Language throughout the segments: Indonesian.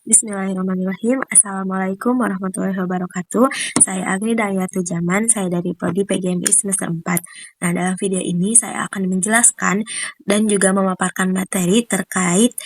Bismillahirrahmanirrahim. Assalamualaikum warahmatullahi wabarakatuh. Saya Agni Dayatu Jaman, saya dari Prodi PGMI semester 4. Nah, dalam video ini saya akan menjelaskan dan juga memaparkan materi terkait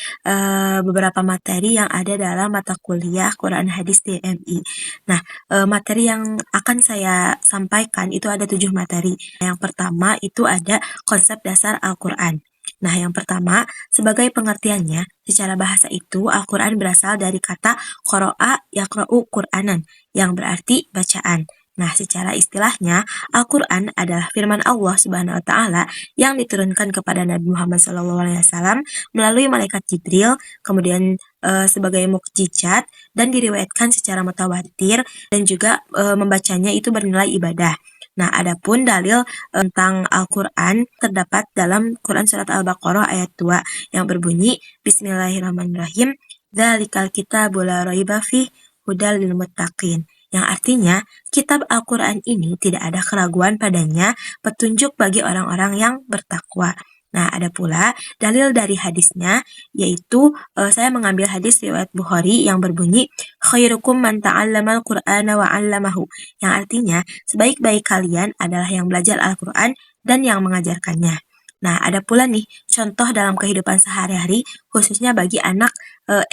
beberapa materi yang ada dalam mata kuliah Quran Hadis DMI. Nah, materi yang akan saya sampaikan itu ada 7 materi. Yang pertama itu ada konsep dasar Al-Quran. Nah, yang pertama, sebagai pengertiannya, secara bahasa itu, Al-Quran berasal dari kata qoro'a yaqra'u Qur'anan, yang berarti bacaan. Nah, secara istilahnya, Al-Quran adalah firman Allah Subhanahu wa Ta'ala yang diturunkan kepada Nabi Muhammad SAW melalui malaikat Jibril, kemudian sebagai mukjizat dan diriwayatkan secara mutawatir dan juga membacanya itu bernilai ibadah. Nah, adapun dalil tentang Al-Quran terdapat dalam Quran Surat Al-Baqarah ayat 2 yang berbunyi Bismillahirrahmanirrahim Dzalikal kitabu la raiba fih hudal lil muttaqin, yang artinya kitab Al-Quran ini tidak ada keraguan padanya, petunjuk bagi orang-orang yang bertakwa. Nah, ada pula dalil dari hadisnya, yaitu saya mengambil hadis riwayat Bukhari yang berbunyi khairukum man ta'allamal Qur'ana wa 'allamahu, yang artinya sebaik-baik kalian adalah yang belajar Al-Quran dan yang mengajarkannya. Nah, ada pula nih contoh dalam kehidupan sehari-hari khususnya bagi anak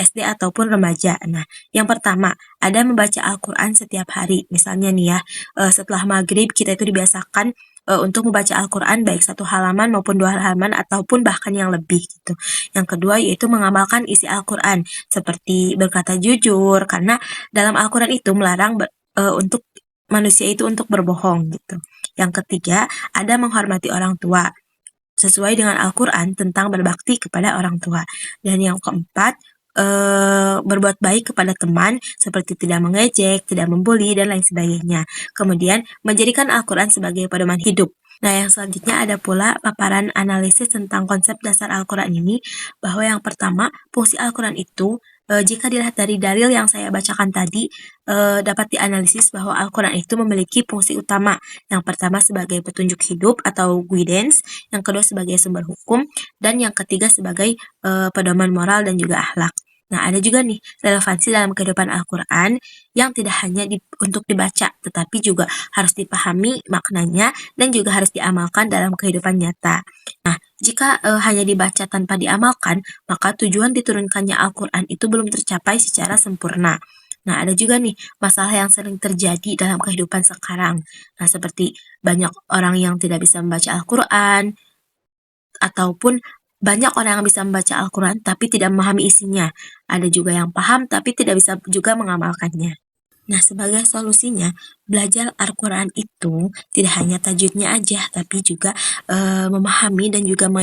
SD ataupun remaja. Nah, yang pertama, ada membaca Al-Quran setiap hari. Misalnya nih ya, setelah maghrib kita itu dibiasakan untuk membaca Al-Quran baik 1 halaman maupun 2 halaman ataupun bahkan yang lebih gitu. Yang kedua yaitu mengamalkan isi Al-Quran seperti berkata jujur, karena dalam Al-Quran itu melarang untuk manusia itu untuk berbohong gitu. Yang ketiga, ada menghormati orang tua sesuai dengan Al-Quran tentang berbakti kepada orang tua. Dan yang keempat, berbuat baik kepada teman seperti tidak mengejek, tidak membuli, dan lain sebagainya. Kemudian menjadikan Al-Quran sebagai pedoman hidup. Nah, yang selanjutnya ada pula paparan analisis tentang konsep dasar Al-Quran ini, bahwa yang pertama, fungsi Al-Quran itu jika dilihat dari dalil yang saya bacakan tadi, dapat dianalisis bahwa Al-Quran itu memiliki fungsi utama. Yang pertama sebagai petunjuk hidup atau guidance, yang kedua sebagai sumber hukum, dan yang ketiga sebagai pedoman moral dan juga akhlak. Nah, ada juga nih relevansi dalam kehidupan Al-Quran yang tidak hanya untuk dibaca, tetapi juga harus dipahami maknanya dan juga harus diamalkan dalam kehidupan nyata. Nah, jika hanya dibaca tanpa diamalkan, maka tujuan diturunkannya Al-Quran itu belum tercapai secara sempurna. Nah, ada juga nih masalah yang sering terjadi dalam kehidupan sekarang. Nah, seperti banyak orang yang tidak bisa membaca Al-Quran, ataupun banyak orang yang bisa membaca Al-Quran tapi tidak memahami isinya. Ada juga yang paham tapi tidak bisa juga mengamalkannya. Nah, sebagai solusinya, belajar Al-Quran itu tidak hanya tajwidnya aja, tapi juga memahami dan juga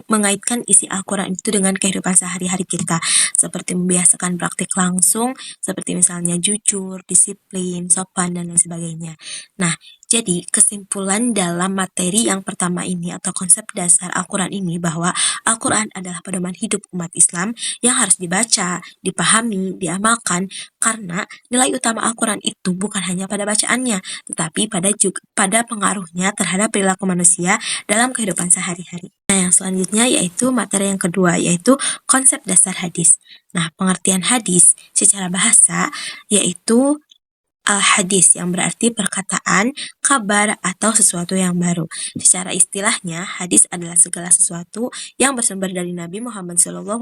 mengaitkan isi Al-Quran itu dengan kehidupan sehari-hari kita. Seperti membiasakan praktik langsung, seperti misalnya jujur, disiplin, sopan, dan lain sebagainya. Nah, jadi kesimpulan dalam materi yang pertama ini atau konsep dasar Al-Quran ini bahwa Al-Quran adalah pedoman hidup umat Islam yang harus dibaca, dipahami, diamalkan, karena nilai utama Al-Quran itu bukan hanya pada bacaannya, tetapi pada pengaruhnya terhadap perilaku manusia dalam kehidupan sehari-hari. Nah, yang selanjutnya yaitu materi yang kedua, yaitu konsep dasar hadis. Nah, pengertian hadis secara bahasa yaitu al-hadis, yang berarti perkataan, kabar, atau sesuatu yang baru. Secara istilahnya, hadis adalah segala sesuatu yang bersumber dari Nabi Muhammad SAW,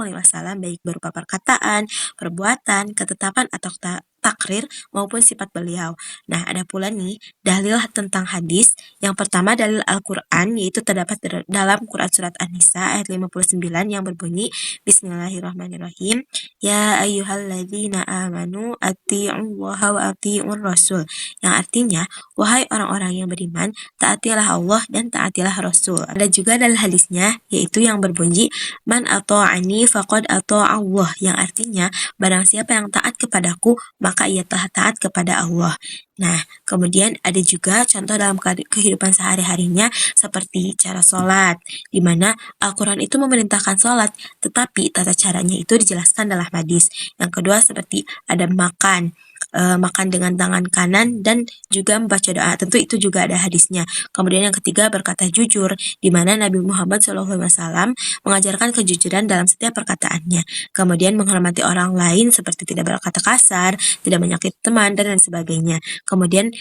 baik berupa perkataan, perbuatan, ketetapan, atau takrir maupun sifat beliau. Nah, ada pula nih dalil tentang hadis. Yang pertama dalil Al-Quran, yaitu terdapat dalam Quran Surat An-Nisa ayat 59 yang berbunyi Bismillahirrahmanirrahim Ya ayyuhalladzina amanu ati'ullaha wa ati'ur rasul, yang artinya wahai orang-orang yang beriman, taatilah Allah dan taatilah Rasul. Ada juga dalam hadisnya yaitu yang berbunyi man ata'ani faqad ata'allah, yang artinya barang siapa yang taat kepadaku maka ia telah taat kepada Allah. Nah, kemudian ada juga contoh dalam kehidupan sehari-harinya seperti cara sholat, di mana Al-Quran itu memerintahkan sholat, tetapi tata caranya itu dijelaskan dalam hadis. Yang kedua seperti adab makan, makan dengan tangan kanan dan juga membaca doa. Tentu itu juga ada hadisnya. Kemudian yang ketiga berkata jujur, di mana Nabi Muhammad SAW mengajarkan kejujuran dalam setiap perkataannya. Kemudian menghormati orang lain seperti tidak berkata kasar, tidak menyakiti teman dan lain sebagainya. Kemudian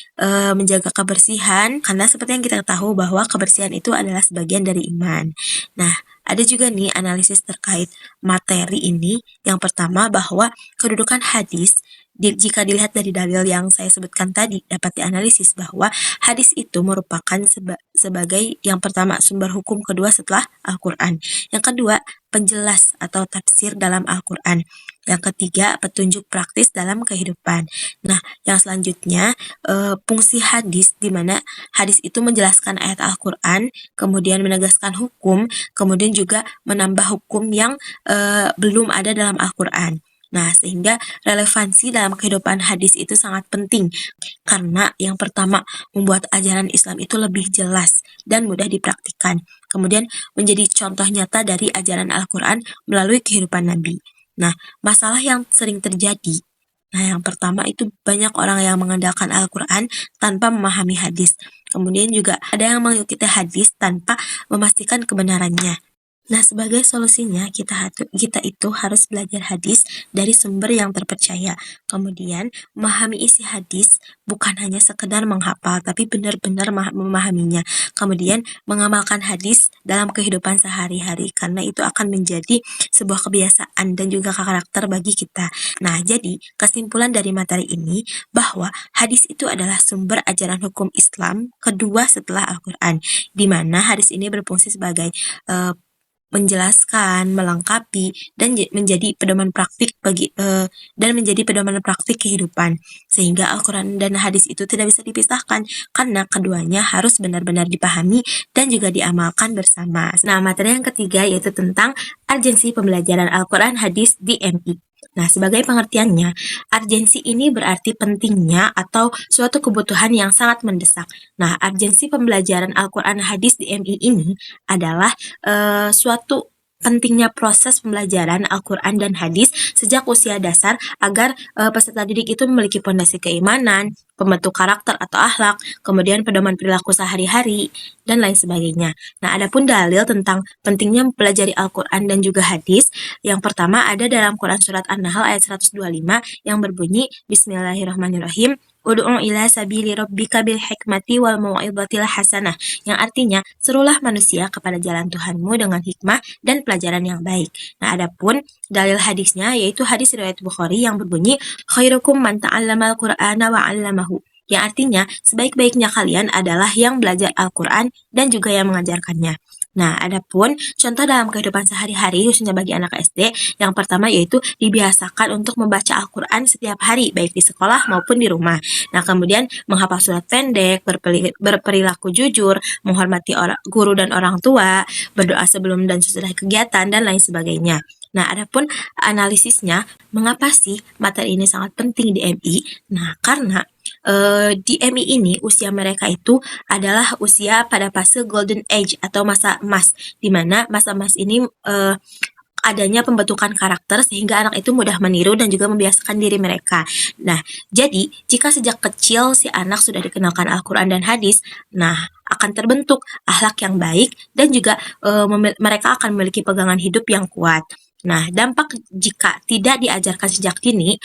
menjaga kebersihan, karena seperti yang kita tahu bahwa kebersihan itu adalah sebagian dari iman. Nah, ada juga nih analisis terkait materi ini. Yang pertama bahwa kedudukan hadis jika dilihat dari dalil yang saya sebutkan tadi dapat dianalisis bahwa hadis itu merupakan sebagai yang pertama sumber hukum kedua setelah Al-Quran. Yang kedua penjelas atau tafsir dalam Al-Quran. Yang ketiga petunjuk praktis dalam kehidupan. Nah, yang selanjutnya fungsi hadis, di mana hadis itu menjelaskan ayat Al-Quran, kemudian menegaskan hukum, kemudian juga menambah hukum yang belum ada dalam Al-Quran. Nah, sehingga relevansi dalam kehidupan hadis itu sangat penting karena yang pertama membuat ajaran Islam itu lebih jelas dan mudah dipraktikkan. Kemudian menjadi contoh nyata dari ajaran Al-Quran melalui kehidupan Nabi. Nah, masalah yang sering terjadi, yang pertama itu banyak orang yang mengandalkan Al-Quran tanpa memahami hadis. Kemudian juga ada yang mengikuti hadis tanpa memastikan kebenarannya. Nah, sebagai solusinya kita itu harus belajar hadis dari sumber yang terpercaya. Kemudian memahami isi hadis bukan hanya sekedar menghafal, tapi benar-benar memahaminya. Kemudian mengamalkan hadis dalam kehidupan sehari-hari, karena itu akan menjadi sebuah kebiasaan dan juga karakter bagi kita. Nah, jadi kesimpulan dari materi ini bahwa hadis itu adalah sumber ajaran hukum Islam kedua setelah Al-Quran, di mana hadis ini berfungsi sebagai menjelaskan, melengkapi, dan menjadi pedoman praktik kehidupan, sehingga Al-Quran dan hadis itu tidak bisa dipisahkan karena keduanya harus benar-benar dipahami dan juga diamalkan bersama. Nah, materi yang ketiga yaitu tentang urgensi pembelajaran Al-Quran hadis di MI. Nah, sebagai pengertiannya, urgensi ini berarti pentingnya atau suatu kebutuhan yang sangat mendesak. Nah, urgensi pembelajaran Al-Quran hadis di MI ini adalah suatu pentingnya proses pembelajaran Al-Quran dan hadis sejak usia dasar agar peserta didik itu memiliki fondasi keimanan, pembentuk karakter atau akhlak, kemudian pedoman perilaku sehari-hari, dan lain sebagainya. Nah, adapun dalil tentang pentingnya mempelajari Al-Quran dan juga hadis, yang pertama ada dalam Quran Surat An-Nahl ayat 125 yang berbunyi, Bismillahirrahmanirrahim, Ud'u ila sabili rabbika bil hikmati wal mau'izatil hasanah, yang artinya serulah manusia kepada jalan Tuhanmu dengan hikmah dan pelajaran yang baik. Nah, adapun dalil hadisnya yaitu hadis riwayat Bukhari yang berbunyi khairukum man ta'allamal Qur'ana wa 'allamahu, yang artinya sebaik-baiknya kalian adalah yang belajar Al-Quran dan juga yang mengajarkannya. Nah, adapun contoh dalam kehidupan sehari-hari khususnya bagi anak SD, yang pertama yaitu dibiasakan untuk membaca Al-Quran setiap hari, baik di sekolah maupun di rumah. Nah, kemudian menghafal surat pendek, berperilaku jujur, menghormati guru dan orang tua, berdoa sebelum dan sesudah kegiatan, dan lain sebagainya. Nah, adapun analisisnya, mengapa sih materi ini sangat penting di MI? Nah, karena di MI ini usia mereka itu adalah usia pada fase golden age atau masa emas, di mana masa emas ini adanya pembentukan karakter sehingga anak itu mudah meniru dan juga membiasakan diri mereka. Nah, jadi jika sejak kecil si anak sudah dikenalkan Al-Quran dan hadis, nah akan terbentuk akhlak yang baik dan juga mereka akan memiliki pegangan hidup yang kuat. Nah, dampak jika tidak diajarkan sejak dini,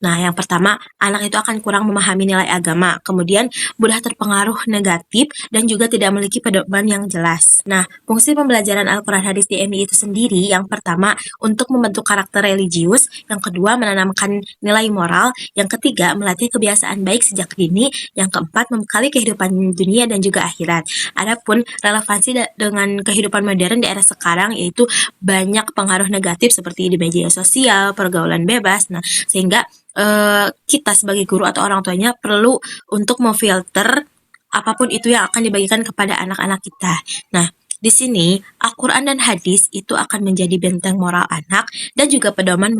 nah, yang pertama, anak itu akan kurang memahami nilai agama, kemudian mudah terpengaruh negatif, dan juga tidak memiliki pedoman yang jelas. Nah, fungsi pembelajaran Al-Quran hadis di MI itu sendiri, yang pertama, untuk membentuk karakter religius, yang kedua, menanamkan nilai moral, yang ketiga, melatih kebiasaan baik sejak dini, yang keempat, membekali kehidupan dunia dan juga akhirat. Adapun relevansi dengan kehidupan modern di era sekarang, yaitu banyak pengaruh negatif seperti di media sosial, pergaulan bebas, nah, sehingga kita sebagai guru atau orang tuanya perlu untuk memfilter apapun itu yang akan dibagikan kepada anak-anak kita. Nah, di sini Al-Quran dan hadis itu akan menjadi benteng moral anak dan juga pedoman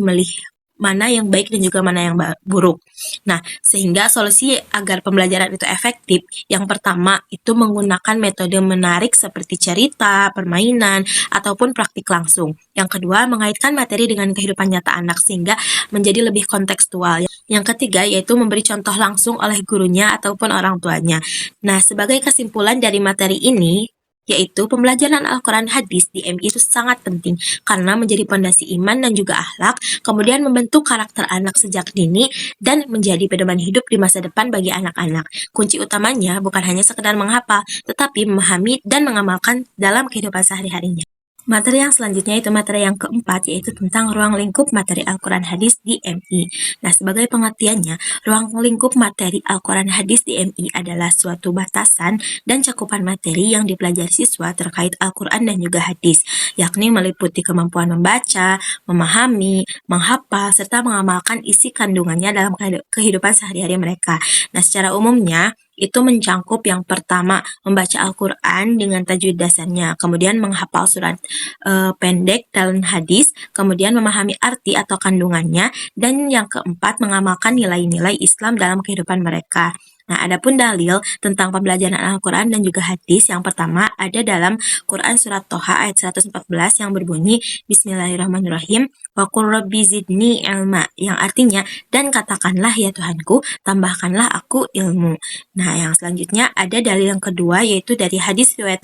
mana yang baik dan juga mana yang buruk. Nah, sehingga solusi agar pembelajaran itu efektif, yang pertama itu menggunakan metode menarik seperti cerita, permainan, ataupun praktik langsung. Yang kedua, mengaitkan materi dengan kehidupan nyata anak sehingga menjadi lebih kontekstual. Yang ketiga, yaitu memberi contoh langsung oleh gurunya ataupun orang tuanya. Nah, sebagai kesimpulan dari materi ini, yaitu pembelajaran Al-Quran hadis di MI itu sangat penting karena menjadi pondasi iman dan juga akhlak, kemudian membentuk karakter anak sejak dini dan menjadi pedoman hidup di masa depan bagi anak-anak. Kunci utamanya bukan hanya sekedar menghafal, tetapi memahami dan mengamalkan dalam kehidupan sehari-harinya. Materi yang selanjutnya itu materi yang keempat, yaitu tentang ruang lingkup materi Al-Quran hadis di MI. Nah, sebagai pengertiannya, ruang lingkup materi Al-Quran hadis di MI adalah suatu batasan dan cakupan materi yang dipelajari siswa terkait Al-Quran dan juga hadis, yakni meliputi kemampuan membaca, memahami, menghafal, serta mengamalkan isi kandungannya dalam kehidupan sehari-hari mereka. Nah, secara umumnya, itu mencangkup yang pertama, membaca Al-Quran dengan tajwid dasarnya, kemudian menghafal surat pendek dalam hadis, kemudian memahami arti atau kandungannya, dan yang keempat, mengamalkan nilai-nilai Islam dalam kehidupan mereka. Nah, adapun dalil tentang pembelajaran Al-Quran dan juga hadis, yang pertama ada dalam Quran Surat Toha ayat 114 yang berbunyi, Bismillahirrahmanirrahim, wa qur rabbi zidni ilma, yang artinya, dan katakanlah ya Tuhanku, tambahkanlah aku ilmu. Nah, yang selanjutnya ada dalil yang kedua, yaitu dari hadis riwayat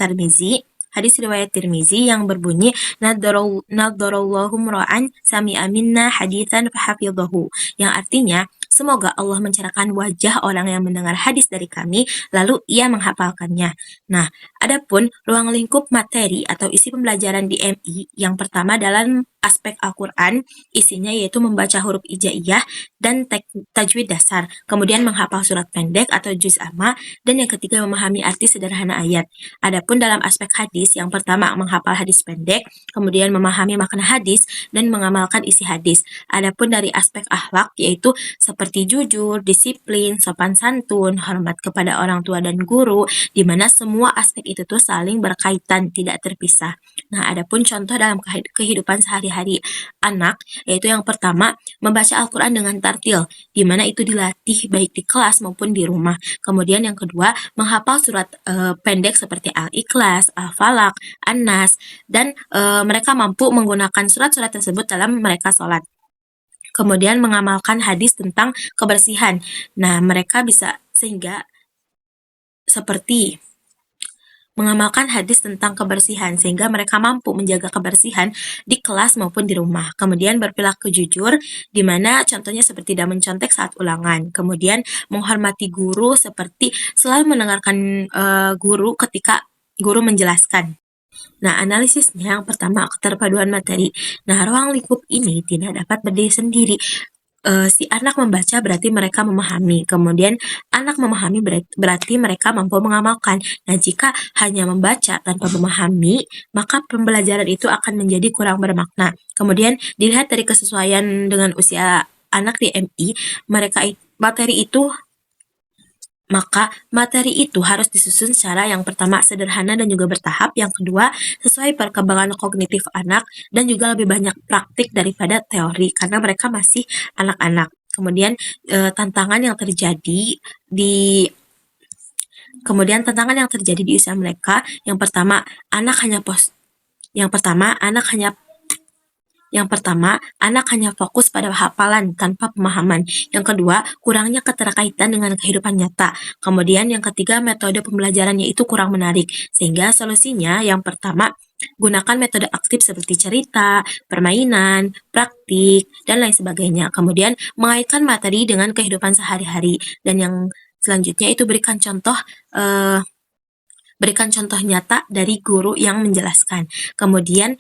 Tirmizi yang berbunyi, naddarallahu mra'an sami'a minna haditsan fahafidhahu, yang artinya, semoga Allah mencerahkan wajah orang yang mendengar hadis dari kami, lalu ia menghafalkannya. Nah, adapun ruang lingkup materi atau isi pembelajaran di MI, yang pertama dalam aspek Al-Quran, isinya yaitu membaca huruf hijaiyah dan tajwid dasar, kemudian menghafal surat pendek atau juz amma, dan yang ketiga memahami arti sederhana ayat. Adapun dalam aspek hadis, yang pertama menghafal hadis pendek, kemudian memahami makna hadis, dan mengamalkan isi hadis. Adapun dari aspek akhlak, yaitu seperti jujur, disiplin, sopan santun, hormat kepada orang tua dan guru, di mana semua aspek itu tuh saling berkaitan, tidak terpisah. Nah, adapun contoh dalam kehidupan sehari-hari anak, yaitu yang pertama, membaca Al-Quran dengan tartil, di mana itu dilatih baik di kelas maupun di rumah. Kemudian yang kedua, menghafal surat pendek seperti Al-Ikhlas, Al-Falaq, An-Nas, dan mereka mampu menggunakan surat-surat tersebut dalam mereka sholat. Kemudian mengamalkan hadis tentang kebersihan. Nah, mereka bisa sehingga seperti mengamalkan hadis tentang kebersihan sehingga mereka mampu menjaga kebersihan di kelas maupun di rumah. Kemudian berperilaku jujur, di mana contohnya seperti tidak mencontek saat ulangan. Kemudian menghormati guru seperti selalu mendengarkan guru ketika guru menjelaskan. Nah, analisisnya yang pertama, keterpaduan materi. Nah, ruang lingkup ini tidak dapat berdiri sendiri. Si anak membaca berarti mereka memahami, kemudian anak memahami berarti mereka mampu mengamalkan. Nah, jika hanya membaca tanpa memahami, maka pembelajaran itu akan menjadi kurang bermakna. Kemudian dilihat dari kesesuaian dengan usia anak di MI, maka materi itu harus disusun secara yang pertama sederhana dan juga bertahap, yang kedua sesuai perkembangan kognitif anak, dan juga lebih banyak praktik daripada teori karena mereka masih anak-anak. Kemudian tantangan yang terjadi di usia mereka, yang pertama anak hanya fokus pada hafalan tanpa pemahaman. Yang kedua, kurangnya keterkaitan dengan kehidupan nyata. Kemudian yang ketiga, metode pembelajarannya itu kurang menarik. Sehingga solusinya yang pertama, gunakan metode aktif seperti cerita, permainan, praktik, dan lain sebagainya. Kemudian mengaitkan materi dengan kehidupan sehari-hari. Dan yang selanjutnya itu berikan contoh nyata dari guru yang menjelaskan. Kemudian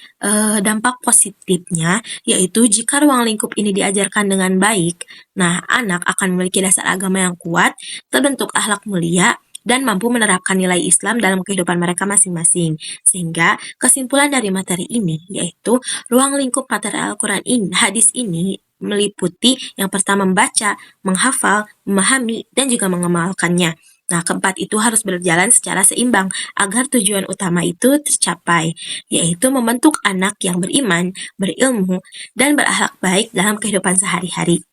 dampak positifnya yaitu jika ruang lingkup ini diajarkan dengan baik, nah anak akan memiliki dasar agama yang kuat, terbentuk akhlak mulia, dan mampu menerapkan nilai Islam dalam kehidupan mereka masing-masing. Sehingga kesimpulan dari materi ini yaitu ruang lingkup materi Al-Quran hadis ini meliputi yang pertama membaca, menghafal, memahami, dan juga mengamalkannya. Nah, keempat itu harus berjalan secara seimbang agar tujuan utama itu tercapai, yaitu membentuk anak yang beriman, berilmu, dan berakhlak baik dalam kehidupan sehari-hari.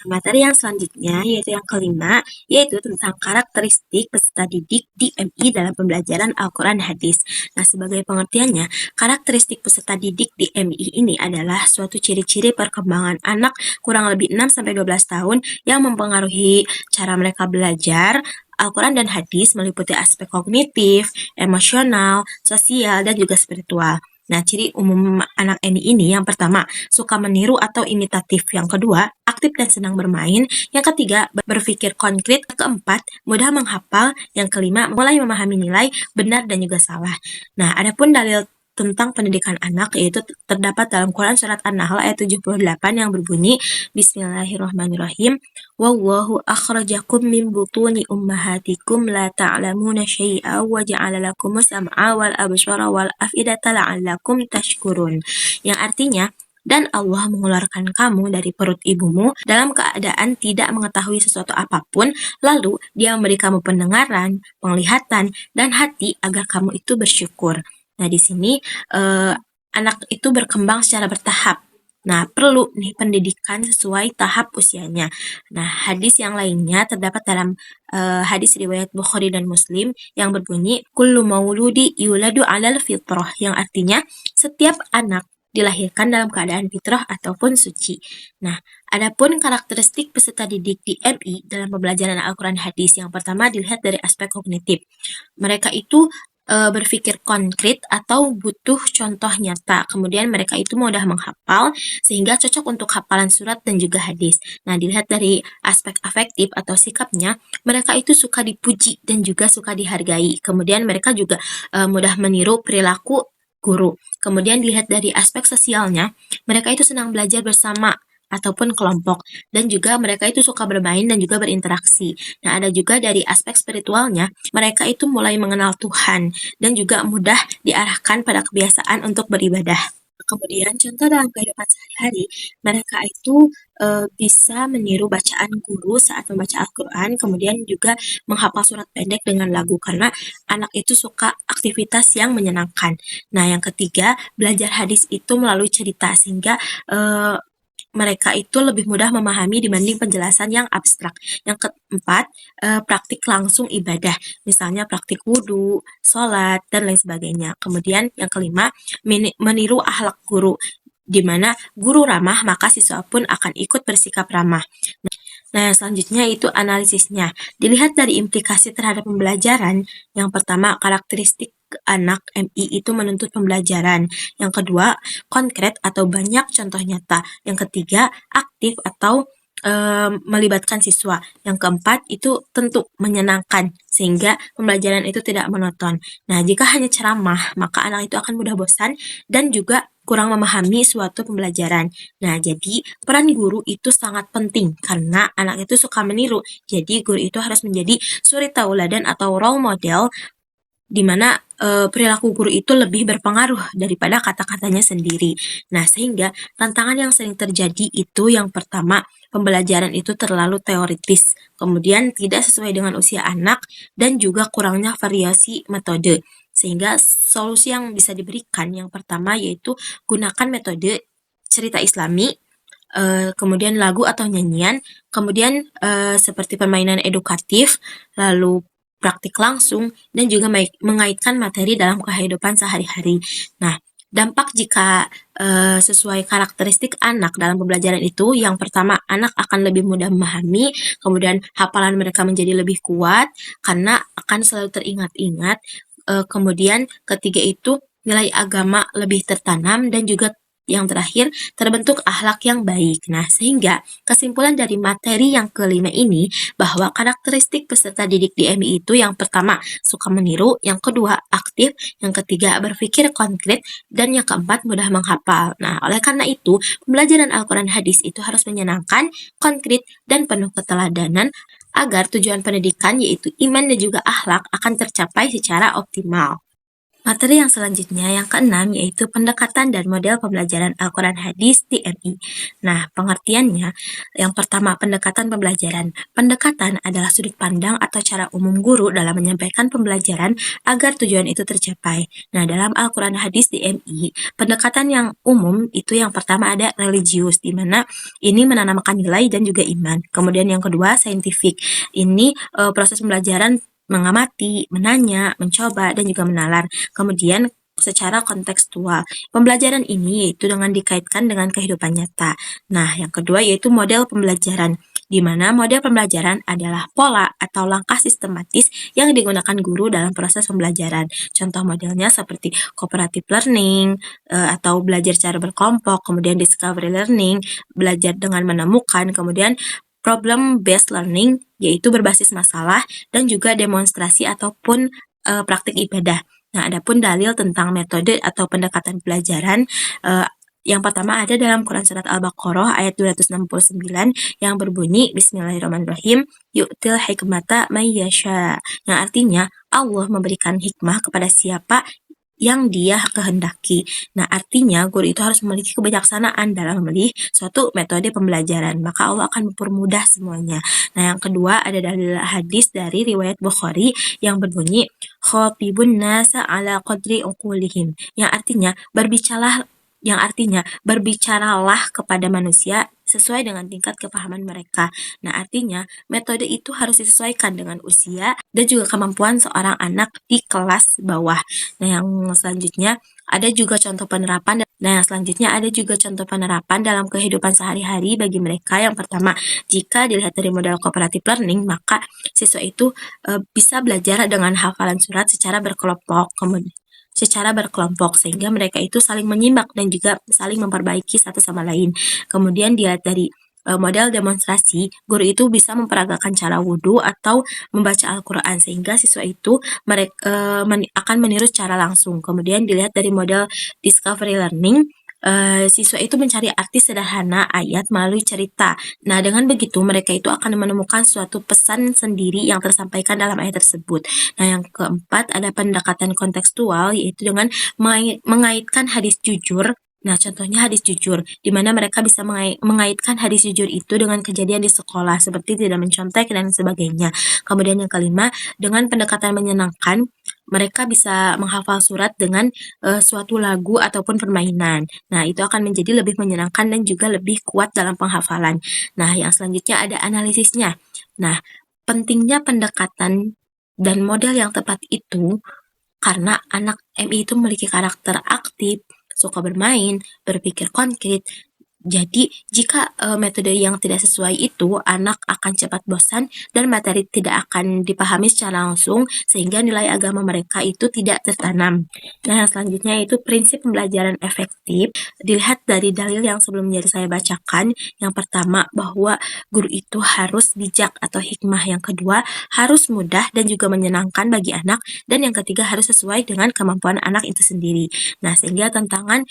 Materi yang selanjutnya yaitu yang kelima, yaitu tentang karakteristik peserta didik di MI dalam pembelajaran Al-Quran Hadis. Nah, sebagai pengertiannya, karakteristik peserta didik di MI ini adalah suatu ciri-ciri perkembangan anak kurang lebih 6-12 tahun yang mempengaruhi cara mereka belajar Al-Quran dan Hadis meliputi aspek kognitif, emosional, sosial, dan juga spiritual. Nah, ciri umum anak ini yang pertama, suka meniru atau imitatif. Yang kedua, aktif dan senang bermain. Yang ketiga, berpikir konkret. Keempat, mudah menghafal. Yang kelima, mulai memahami nilai benar dan juga salah. Nah, adapun dalil tentang pendidikan anak yaitu terdapat dalam Quran surat An-Nahl ayat 78 yang berbunyi Bismillahirrahmanirrahim. Wallahu akhrajakum min butuni ummahatikum la ta'lamuna syai'a wa ja'ala lakumus sam'a wal absara wal af'idata la'allakum tashkurun. Yang artinya, dan Allah mengeluarkan kamu dari perut ibumu dalam keadaan tidak mengetahui sesuatu apapun, lalu Dia memberi kamu pendengaran, penglihatan, dan hati agar kamu itu bersyukur. Nah, di sini anak itu berkembang secara bertahap. Nah, perlu nih pendidikan sesuai tahap usianya. Nah, hadis yang lainnya terdapat dalam hadis riwayat Bukhari dan Muslim yang berbunyi kullu mauludi yuladu 'alal fitrah, yang artinya setiap anak dilahirkan dalam keadaan fitrah ataupun suci. Nah, adapun karakteristik peserta didik di MI dalam pembelajaran Al-Quran Hadis, yang pertama dilihat dari aspek kognitif. Mereka itu berpikir konkret atau butuh contoh nyata. Kemudian mereka itu mudah menghafal sehingga cocok untuk hafalan surat dan juga hadis. Nah, dilihat dari aspek afektif atau sikapnya, mereka itu suka dipuji dan juga suka dihargai. Kemudian mereka juga mudah meniru perilaku guru. Kemudian dilihat dari aspek sosialnya, mereka itu senang belajar bersama ataupun kelompok, dan juga mereka itu suka bermain dan juga berinteraksi. Nah, ada juga dari aspek spiritualnya, mereka itu mulai mengenal Tuhan dan juga mudah diarahkan pada kebiasaan untuk beribadah. Kemudian contoh dalam kehidupan sehari-hari, mereka itu bisa meniru bacaan guru saat membaca Al-Quran, kemudian juga menghafal surat pendek dengan lagu, karena anak itu suka aktivitas yang menyenangkan. Nah, yang ketiga, belajar hadis itu melalui cerita, sehingga mereka itu lebih mudah memahami dibanding penjelasan yang abstrak. Yang keempat, praktik langsung ibadah, misalnya praktik wudhu, sholat, dan lain sebagainya. Kemudian yang kelima, meniru akhlak guru, di mana guru ramah, maka siswa pun akan ikut bersikap ramah. Nah, selanjutnya itu analisisnya. Dilihat dari implikasi terhadap pembelajaran. Yang pertama, karakteristik anak MI itu menuntut pembelajaran. Yang kedua, konkret atau banyak contoh nyata. Yang ketiga, aktif atau melibatkan siswa. Yang keempat, itu tentu menyenangkan, sehingga pembelajaran itu tidak monoton. Nah, jika hanya ceramah, maka anak itu akan mudah bosan dan juga kurang memahami suatu pembelajaran. Nah, jadi peran guru itu sangat penting karena anak itu suka meniru. Jadi guru itu harus menjadi suri tauladan atau role model, di mana perilaku guru itu lebih berpengaruh daripada kata-katanya sendiri. Nah, sehingga tantangan yang sering terjadi itu yang pertama, pembelajaran itu terlalu teoritis, kemudian tidak sesuai dengan usia anak, dan juga kurangnya variasi metode. Sehingga solusi yang bisa diberikan yang pertama yaitu gunakan metode cerita Islami, kemudian lagu atau nyanyian, kemudian seperti permainan edukatif, lalu praktik langsung, dan juga mengaitkan materi dalam kehidupan sehari-hari. Nah, dampak jika sesuai karakteristik anak dalam pembelajaran itu, yang pertama, anak akan lebih mudah memahami, kemudian hafalan mereka menjadi lebih kuat, karena akan selalu teringat-ingat, kemudian ketiga itu, nilai agama lebih tertanam, dan juga yang terakhir, terbentuk akhlak yang baik. Nah, sehingga kesimpulan dari materi yang kelima ini, bahwa karakteristik peserta didik di MI itu yang pertama, suka meniru, yang kedua, aktif, yang ketiga, berpikir konkret, dan yang keempat, mudah menghafal. Nah, oleh karena itu, pembelajaran Al-Quran Hadis itu harus menyenangkan, konkret, dan penuh keteladanan, agar tujuan pendidikan yaitu iman dan juga akhlak akan tercapai secara optimal. Materi yang selanjutnya, yang keenam, yaitu pendekatan dan model pembelajaran Al-Quran Hadis di MI. Nah, pengertiannya, yang pertama, pendekatan pembelajaran. Pendekatan adalah sudut pandang atau cara umum guru dalam menyampaikan pembelajaran agar tujuan itu tercapai. Nah, dalam Al-Quran Hadis di MI, pendekatan yang umum itu yang pertama ada religius, di mana ini menanamkan nilai dan juga iman. Kemudian yang kedua, saintifik. Ini proses pembelajaran mengamati, menanya, mencoba, dan juga menalar. Kemudian secara kontekstual. Pembelajaran ini yaitu dengan dikaitkan dengan kehidupan nyata. Nah, yang kedua yaitu model pembelajaran, di mana model pembelajaran adalah pola atau langkah sistematis yang digunakan guru dalam proses pembelajaran. Contoh modelnya seperti cooperative learning, atau belajar secara berkelompok, kemudian discovery learning, belajar dengan menemukan, kemudian problem based learning, yaitu berbasis masalah, dan juga demonstrasi ataupun praktik ibadah. Nah, adapun dalil tentang metode atau pendekatan pelajaran, yang pertama ada dalam Quran Surat Al-Baqarah ayat 269 yang berbunyi Bismillahirrahmanirrahim, yu'til hikmata may yasha, yang artinya Allah memberikan hikmah kepada siapa yang dia kehendaki. Nah, artinya guru itu harus memiliki kebijaksanaan dalam memilih suatu metode pembelajaran, maka Allah akan mempermudah semuanya. Nah, yang kedua ada dalil hadis dari riwayat Bukhari yang berbunyi khatibun nasa ala qadri uqulihim, yang artinya berbicaralah kepada manusia sesuai dengan tingkat kepahaman mereka. Nah, artinya metode itu harus disesuaikan dengan usia dan juga kemampuan seorang anak di kelas bawah. Nah, yang selanjutnya ada juga contoh penerapan. Nah, yang selanjutnya ada juga contoh penerapan dalam kehidupan sehari-hari bagi mereka. Yang pertama, jika dilihat dari model cooperative learning, maka siswa itu bisa belajar dengan hafalan surat secara berkelompok sehingga mereka itu saling menyimak dan juga saling memperbaiki satu sama lain. Kemudian dilihat dari model demonstrasi, guru itu bisa memperagakan cara wudhu atau membaca Al-Quran sehingga siswa itu akan meniru secara langsung. Kemudian dilihat dari model discovery learning, siswa itu mencari arti sederhana ayat melalui cerita. Nah, dengan begitu mereka itu akan menemukan suatu pesan sendiri yang tersampaikan dalam ayat tersebut. Nah, yang keempat ada pendekatan kontekstual, yaitu dengan mengaitkan hadis jujur. Nah, contohnya hadis jujur, di mana mereka bisa mengaitkan hadis jujur itu dengan kejadian di sekolah, seperti tidak mencontek dan sebagainya. Kemudian yang kelima, dengan pendekatan menyenangkan, mereka bisa menghafal surat dengan suatu lagu ataupun permainan. Nah, itu akan menjadi lebih menyenangkan dan juga lebih kuat dalam penghafalan. Nah, yang selanjutnya ada analisisnya. Nah, pentingnya pendekatan dan model yang tepat itu karena anak MI itu memiliki karakter aktif, suka bermain, berpikir konkret. Jadi, jika metode yang tidak sesuai itu, anak akan cepat bosan dan materi tidak akan dipahami secara langsung, sehingga nilai agama mereka itu tidak tertanam. Nah, selanjutnya itu prinsip pembelajaran efektif. Dilihat dari dalil yang sebelumnya saya bacakan. Yang pertama, bahwa guru itu harus bijak atau hikmah. Yang kedua, harus mudah dan juga menyenangkan bagi anak. Dan yang ketiga, harus sesuai dengan kemampuan anak itu sendiri. Nah, sehingga tantangan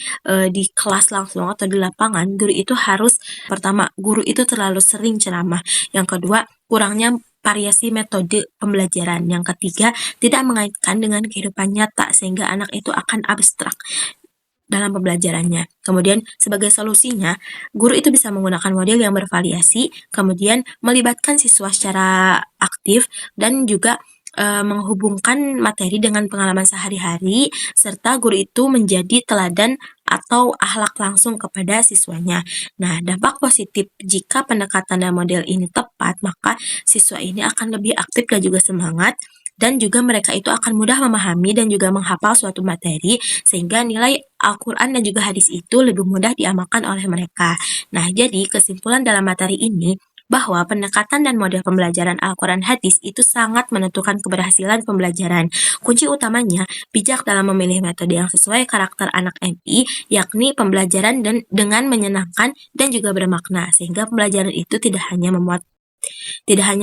di kelas langsung atau di lapangan, guru itu harus, pertama, guru itu terlalu sering ceramah. Yang kedua, kurangnya variasi metode pembelajaran. Yang ketiga, tidak mengaitkan dengan kehidupan nyata sehingga anak itu akan abstrak dalam pembelajarannya. Kemudian sebagai solusinya, guru itu bisa menggunakan model yang bervariasi, kemudian melibatkan siswa secara aktif dan juga menghubungkan materi dengan pengalaman sehari-hari, serta guru itu menjadi teladan atau akhlak langsung kepada siswanya. Nah, dampak positif jika pendekatan dan model ini tepat, maka siswa ini akan lebih aktif dan juga semangat, dan juga mereka itu akan mudah memahami dan juga menghafal suatu materi, sehingga nilai Al-Quran dan juga hadis itu lebih mudah diamalkan oleh mereka. Nah, jadi kesimpulan dalam materi ini, bahwa pendekatan dan model pembelajaran Al-Quran hadis itu sangat menentukan keberhasilan pembelajaran. Kunci utamanya, bijak dalam memilih metode yang sesuai karakter anak MI, yakni pembelajaran dengan menyenangkan dan juga bermakna, sehingga pembelajaran itu tidak hanya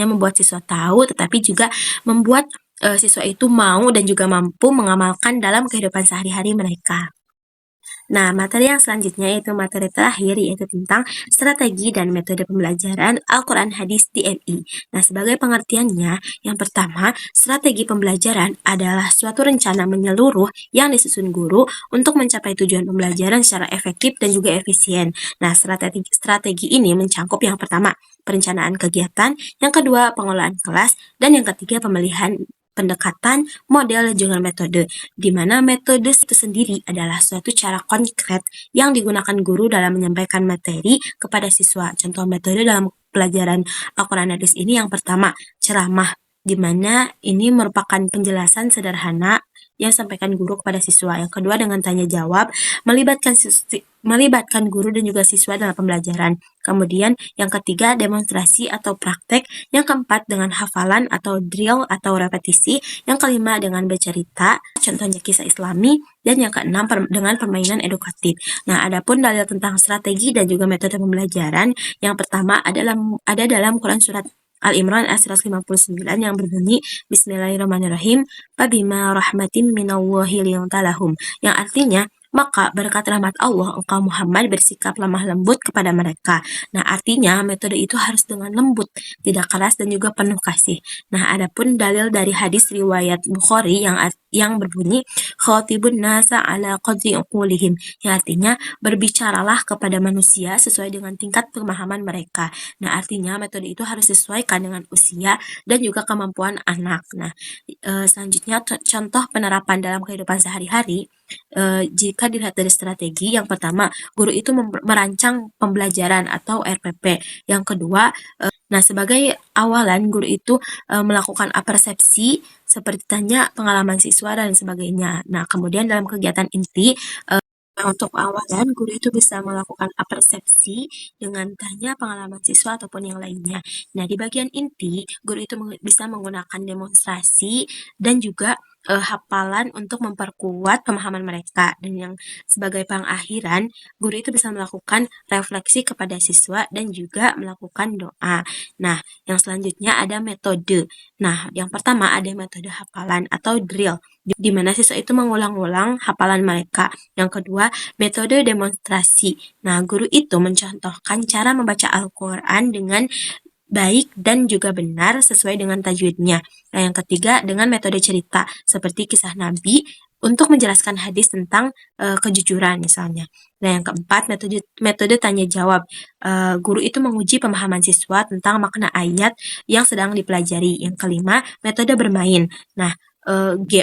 membuat siswa tahu, tetapi juga membuat siswa itu mau dan juga mampu mengamalkan dalam kehidupan sehari-hari mereka. Nah, materi yang selanjutnya yaitu materi terakhir yaitu tentang strategi dan metode pembelajaran Al-Quran Hadis di MI. Nah, sebagai pengertiannya, yang pertama, strategi pembelajaran adalah suatu rencana menyeluruh yang disusun guru untuk mencapai tujuan pembelajaran secara efektif dan juga efisien. Nah, strategi ini mencakup yang pertama, perencanaan kegiatan, yang kedua, pengelolaan kelas, dan yang ketiga, pemilihan pendekatan, model, juga metode, di mana metode itu sendiri adalah suatu cara konkret yang digunakan guru dalam menyampaikan materi kepada siswa. Contoh metode dalam pelajaran Al-Quran Hadis ini yang pertama, ceramah, di mana ini merupakan penjelasan sederhana yang disampaikan guru kepada siswa. Yang kedua dengan tanya jawab, melibatkan guru dan juga siswa dalam pembelajaran. Kemudian yang ketiga demonstrasi atau praktek, yang keempat dengan hafalan atau drill atau repetisi, yang kelima dengan bercerita, contohnya kisah Islami, dan yang keenam dengan permainan edukatif. Nah, adapun dalil tentang strategi dan juga metode pembelajaran, yang pertama ada dalam Quran surat Al-Imran ayat 159 yang berbunyi Bismillahirrahmanirrahim, Fabima rahmatin minallahi lintalahum, yang artinya maka berkat rahmat Allah engkau Muhammad bersikap lemah lembut kepada mereka. Nah, artinya metode itu harus dengan lembut, tidak keras dan juga penuh kasih. Nah, adapun dalil dari hadis riwayat Bukhari yang berbunyi khatibun nasa ala qadri uqulihim, yang artinya berbicaralah kepada manusia sesuai dengan tingkat pemahaman mereka. Nah, artinya metode itu harus disesuaikan dengan usia dan juga kemampuan anak. Nah, selanjutnya contoh penerapan dalam kehidupan sehari-hari. Jika dilihat dari strategi, yang pertama, guru itu merancang pembelajaran atau RPP. Yang kedua, nah sebagai awalan guru itu melakukan apersepsi seperti tanya pengalaman siswa dan sebagainya. Nah, kemudian dalam kegiatan inti, untuk awalan, guru itu bisa melakukan apersepsi dengan tanya pengalaman siswa ataupun yang lainnya. Nah, di bagian inti, guru itu bisa menggunakan demonstrasi dan juga hafalan untuk memperkuat pemahaman mereka. Dan yang sebagai pengakhiran, guru itu bisa melakukan refleksi kepada siswa dan juga melakukan doa. Nah, yang selanjutnya ada metode. Nah, yang pertama ada metode hafalan atau drill, di mana siswa itu mengulang-ulang hafalan mereka. Yang kedua, metode demonstrasi. Nah, guru itu mencontohkan cara membaca Al-Quran dengan baik dan juga benar sesuai dengan tajwidnya. Nah, yang ketiga dengan metode cerita seperti kisah Nabi untuk menjelaskan hadis tentang kejujuran misalnya. Nah, yang keempat metode tanya jawab. Guru itu menguji pemahaman siswa tentang makna ayat yang sedang dipelajari. Yang kelima, metode bermain. Nah,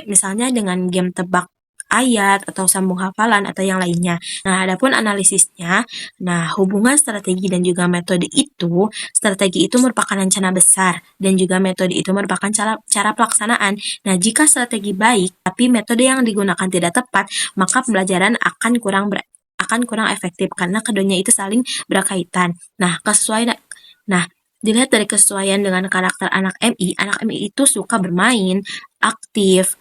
misalnya dengan game tebak ayat atau sambung hafalan atau yang lainnya. Nah, adapun analisisnya, nah hubungan strategi dan juga metode itu, strategi itu merupakan rencana besar dan juga metode itu merupakan cara pelaksanaan. Nah, jika strategi baik tapi metode yang digunakan tidak tepat, maka pembelajaran akan kurang efektif karena keduanya itu saling berkaitan. Nah, dilihat dari kesesuaian dengan karakter anak MI itu suka bermain, aktif,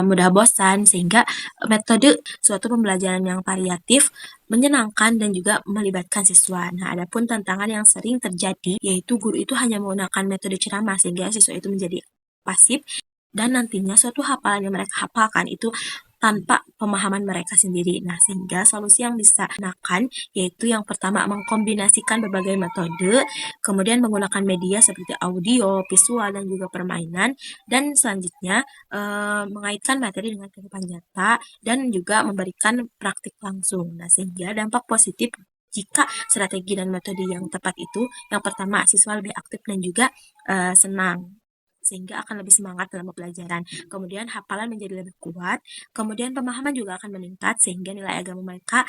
mudah bosan, sehingga metode suatu pembelajaran yang variatif, menyenangkan, dan juga melibatkan siswa. Nah, adapun tantangan yang sering terjadi, yaitu guru itu hanya menggunakan metode ceramah, sehingga siswa itu menjadi pasif, dan nantinya suatu hafalan yang mereka hafalkan itu tanpa pemahaman mereka sendiri. Nah, sehingga solusi yang bisa digunakan yaitu yang pertama mengkombinasikan berbagai metode, kemudian menggunakan media seperti audio, visual, dan juga permainan, dan selanjutnya mengaitkan materi dengan kehidupan nyata dan juga memberikan praktik langsung. Nah, sehingga dampak positif jika strategi dan metode yang tepat itu, yang pertama siswa lebih aktif dan juga senang, sehingga akan lebih semangat dalam pembelajaran. Kemudian hafalan menjadi lebih kuat, kemudian pemahaman juga akan meningkat, sehingga nilai agama mereka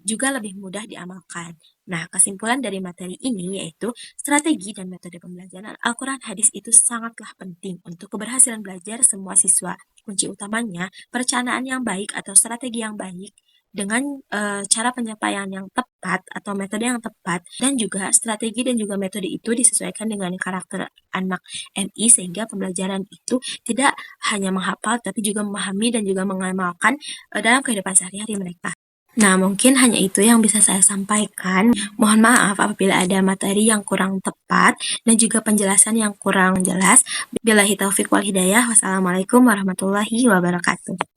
juga lebih mudah diamalkan. Nah, kesimpulan dari materi ini yaitu strategi dan metode pembelajaran Al-Quran Hadis itu sangatlah penting untuk keberhasilan belajar semua siswa. Kunci utamanya, perencanaan yang baik atau strategi yang baik dengan cara penyampaian yang tepat atau metode yang tepat, dan juga strategi dan juga metode itu disesuaikan dengan karakter anak MI sehingga pembelajaran itu tidak hanya menghafal tapi juga memahami dan juga mengamalkan dalam kehidupan sehari-hari mereka. Nah, mungkin hanya itu yang bisa saya sampaikan. Mohon maaf apabila ada materi yang kurang tepat dan juga penjelasan yang kurang jelas. Billahi taufiq wal hidayah. Wassalamualaikum warahmatullahi wabarakatuh.